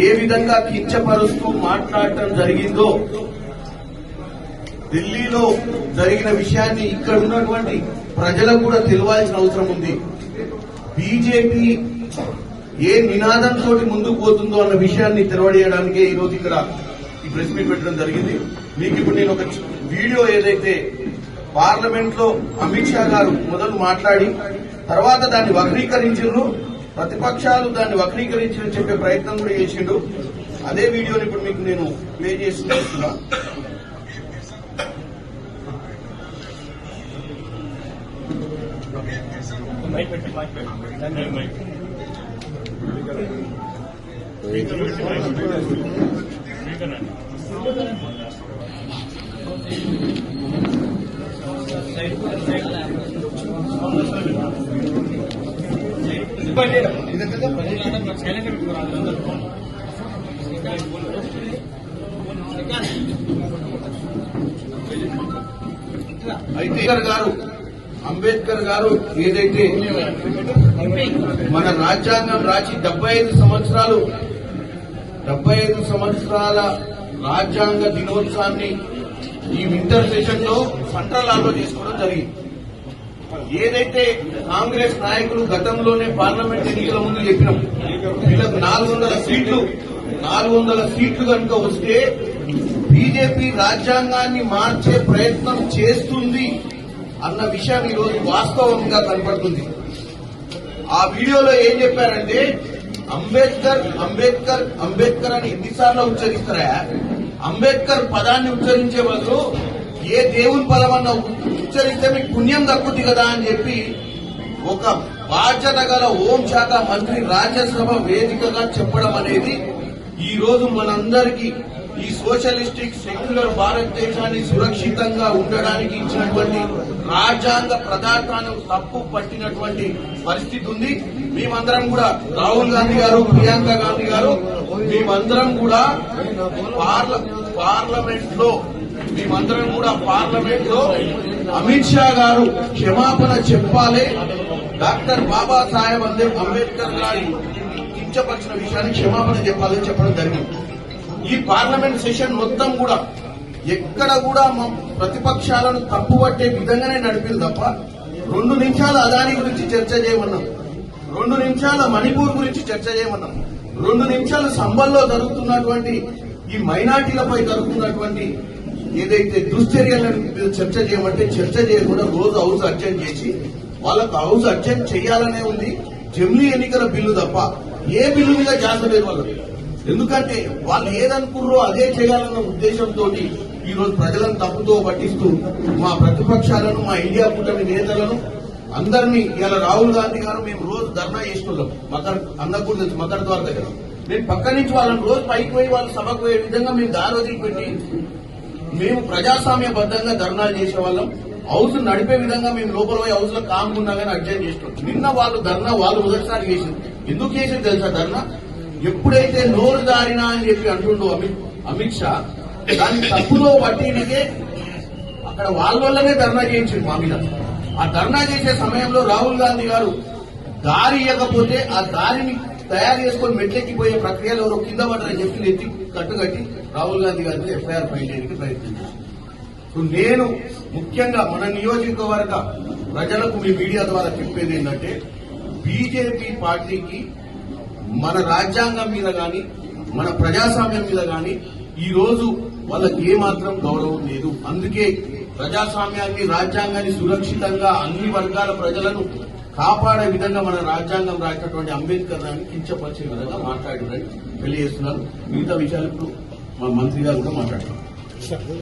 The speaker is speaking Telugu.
ఏ విధంగా కించపరుస్తూ మాట్లాడటం జరిగిందో, ఢిల్లీలో జరిగిన విషయాన్ని ఇక్కడ ఉన్నటువంటి ప్రజలకు కూడా తెలియాల్సిన అవసరం ఉంది. బీజేపీ ఏ నినాదంతో ముందుకు పోతుందో అన్న విషయాన్ని తెలవజేయడానికే ఈరోజు ఇక్కడ ఈ ప్రెస్ మీట్ పెట్టడం జరిగింది. మీకు ఇప్పుడు నేను ఒక వీడియో ఏదైతే పార్లమెంట్ లో అమిత్ షా గారు మొదలు మాట్లాడి తర్వాత దాన్ని వక్రీకరించిండ్రు, ప్రతిపక్షాలు దాన్ని వక్రీకరించని చెప్పే ప్రయత్నం కూడా చేసిండు. అదే వీడియోని ఇప్పుడు మీకు నేను ప్లే చేస్తున్నా. అంబేద్కర్ గారు ఏదైతే మన రాజ్యాంగం రాసి 75 సంవత్సరాల రాజ్యాంగ దినోత్సవాన్ని ఈ వింటర్ సెషన్ లో సెంట్రల్ హాల్లో చేసుకోవడం జరిగింది. ఏదైతే కాంగ్రెస్ నాయకులు గతంలోనే పార్లమెంట్ ఎన్నికల ముందు చెప్పినాం, వీళ్ళకు 400 సీట్లు కనుక వస్తే బీజేపీ రాజ్యాంగాన్ని మార్చే ప్రయత్నం చేస్తుంది అన్న విషయం ఈరోజు వాస్తవంగా కనపడుతుంది. ఆ వీడియోలో ఏం చెప్పారంటే అంబేద్కర్ అంబేద్కర్ అంబేద్కర్ అని ఎన్నిసార్లు ఉచ్చరిస్తారా? అంబేద్కర్ పదాన్ని ఉచ్చరించే బదులు ఏ దేవుని పదమన్నా ఉచ్చరిస్తే మీకు పుణ్యం దక్కుతుంది కదా అని చెప్పి ఒక బాధ్యత గల హోంశాఖ మంత్రి రాజ్యసభ వేదికగా చెప్పడం అనేది ఈ రోజు మనందరికీ ఈ సోషలిస్టిక్ సెక్యులర్ భారతదేశాన్ని సురక్షితంగా ఉండడానికి ఇచ్చినటువంటి రాజ్యాంగ ప్రదార్థాన్ని తప్పు పట్టినటువంటి పరిస్థితి ఉంది. మేమందరం కూడా రాహుల్ గాంధీ గారు, ప్రియాంక గాంధీ గారు, మేమందరం కూడా పార్లమెంట్ లో అమిత్ షా గారు క్షమాపణ చెప్పాలి, డాక్టర్ బాబాసాహెబ్ అంబేద్కర్ గారి కించపరిచిన విషయాన్ని క్షమాపణ చెప్పాలని చెప్పడం జరిగింది. ఈ పార్లమెంట్ సెషన్ మొత్తం కూడా ఎక్కడ కూడా ప్రతిపక్షాలను తప్పుపట్టే విధంగానే నడిపింది తప్ప 2 నిమిషాలు అదాని గురించి చర్చ చేయమన్నాం, 2 నిమిషాల మణిపూర్ గురించి చర్చ చేయమన్నాం, 2 నిమిషాలు సంబల్లో జరుగుతున్నటువంటి ఈ మైనార్టీలపై జరుగుతున్నటువంటి ఏదైతే దుశ్చర్యల మీద చర్చ చేయమంటే చర్చ చేయకుండా రోజు హౌస్ అడ్జెంట్ చేసి వాళ్ళకు హౌస్ అడ్జెంట్ చేయాలనే ఉంది. జమిలీ ఎన్నికల బిల్లు తప్ప ఏ బిల్లు మీద ధ్యాస లేదు వాళ్ళకి. ఎందుకంటే వాళ్ళు ఏదనుకున్నారో అదే చేయాలన్న ఉద్దేశంతో ఈ రోజు ప్రజలను తప్పుతో పట్టిస్తూ మా ప్రతిపక్షాలను, మా ఇండియా కూటమి నేతలను అందరినీ ఇలా రాహుల్ గాంధీ గారు మేము రోజు ధర్నా చేస్తున్నాం అన్నకూడ మకర్ ద్వార దగ్గర. మేము పక్క నుంచి వాళ్ళని రోజు పైకి పోయి వాళ్ళ సభకు పోయే విధంగా మేము దారి వదిలిపెట్టి మేము ప్రజాస్వామ్యబద్దంగా ధర్నాలు చేసేవాళ్ళం. హౌస్ నడిపే విధంగా మేము లోపల పోయి హౌస్ లో కామ్గున్నా కానీ అడ్జస్ట్ చేస్తున్నాం. నిన్న వాళ్ళు ధర్నా మొదటిసారి చేసింది. ఎందుకు చేసింది తెలుసా ధర్నా? ఎప్పుడైతే నోరు దారినా అని చెప్పి అంటుండో అమిత్ షా, దాన్ని తప్పులో పట్టినకే అక్కడ వాళ్ళ వల్లనే ధర్నా చేయించింది మా మీద. ఆ ధర్నా చేసే సమయంలో రాహుల్ గాంధీ గారు దారి ఇవ్వకపోతే ఆ దారిని తయారు చేసుకుని మెట్లెక్కిపోయే ప్రక్రియలో ఎవరో కింద పడ్డారని చెప్పి ఎత్తి కట్టుకట్టి రాహుల్ గాంధీ గారిని ఎఫ్ఐఆర్ ఫైల్ చేయడానికి ప్రయత్నించారు. నేను ముఖ్యంగా మన నియోజకవర్గ ప్రజలకు మీ మీడియా ద్వారా చెప్పేది ఏంటంటే బీజేపీ పార్టీకి మన రాజ్యాంగం మీద గాని మన ప్రజాస్వామ్యం మీద గాని ఈ రోజు వాళ్ళకి ఏమాత్రం గౌరవం లేదు. అందుకే ప్రజాస్వామ్యాన్ని, రాజ్యాంగాన్ని సురక్షితంగా అన్ని వర్గాల ప్రజలను కాపాడే విధంగా మన రాజ్యాంగం రాసినటువంటి అంబేద్కర్ గారిని కించపరిచే విధంగా మాట్లాడారని తెలియజేస్తున్నారు. మిగతా విషయాలు ఇప్పుడు మా మంత్రి గారు కూడా మాట్లాడుతున్నారు.